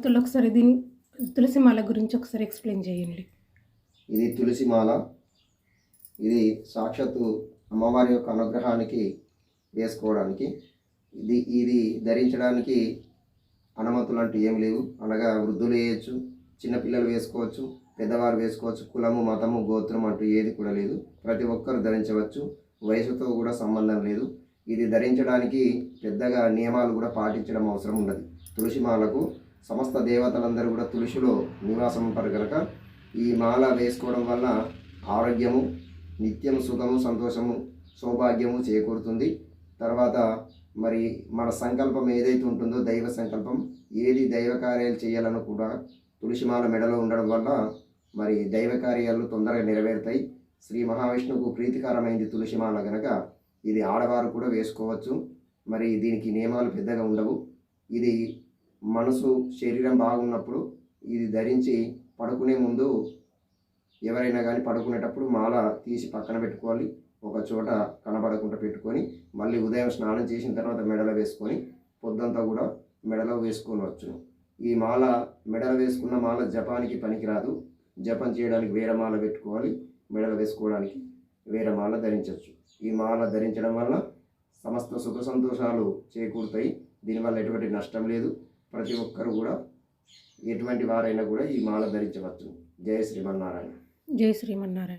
ఒకసారి దీని తులసి మాల గురించి ఒకసారి ఎక్స్ప్లెయిన్ చేయండి. ఇది తులసి మాల. ఇది సాక్షాత్తు అమ్మవారి యొక్క అనుగ్రహానికి వేసుకోవడానికి. ఇది ధరించడానికి అనుమతులు అంటూ ఏం లేవు. అనగా వృద్ధులు వేయచ్చు, చిన్నపిల్లలు వేసుకోవచ్చు, పెద్దవారు వేసుకోవచ్చు. కులము, మతము, గోత్రం అంటూ ఏది కూడా లేదు. ప్రతి ఒక్కరు ధరించవచ్చు. వయసుతో కూడా సంబంధం లేదు. ఇది ధరించడానికి పెద్దగా నియమాలు కూడా పాటించడం అవసరం ఉండదు. తులసి మాలకు సమస్త దేవతలందరూ కూడా తులసిలో నివాసం ఉంటారు కనుక ఈ మాల వేసుకోవడం వల్ల ఆరోగ్యము, నిత్యం సుఖము, సంతోషము, సౌభాగ్యము చేకూరుతుంది. తర్వాత మరి మన సంకల్పం ఏదైతే ఉంటుందో, దైవ సంకల్పం, ఏది దైవ కార్యాలు చేయాలని కూడా తులసిమాల మెడలో ఉండడం వల్ల మరి దైవ కార్యాలు తొందరగా నెరవేరుతాయి. శ్రీ మహావిష్ణువుకు ప్రీతికరమైంది తులసిమాల కనుక ఇది ఆడవారు కూడా వేసుకోవచ్చు. మరి దీనికి నియమాలు పెద్దగా ఉండవు. ఇది మనసు, శరీరం బాగున్నప్పుడు ఇది ధరించి పడుకునే ముందు ఎవరైనా కానీ పడుకునేటప్పుడు మాల తీసి పక్కన పెట్టుకోవాలి. ఒక చోట కనబడకుండా పెట్టుకొని మళ్ళీ ఉదయం స్నానం చేసిన తర్వాత మెడలో వేసుకొని పొద్దంతా కూడా మెడలో వేసుకోవచ్చు. ఈ మాల మెడలో వేసుకున్న మాల జపానికి పనికిరాదు. జపం చేయడానికి వేరే మాల పెట్టుకోవాలి, మెడలో వేసుకోవడానికి వేరే మాల ధరించవచ్చు. ఈ మాల ధరించడం వల్ల సమస్త సుఖ సంతోషాలు చేకూరుతాయి. దీనివల్ల ఎటువంటి నష్టం లేదు. ప్రతి ఒక్కరు కూడా ఎటువంటి వారైనా కూడా ఈ మాల ధరించవచ్చు. జయ శ్రీమన్నారాయణ. జై శ్రీమన్నారాయణ.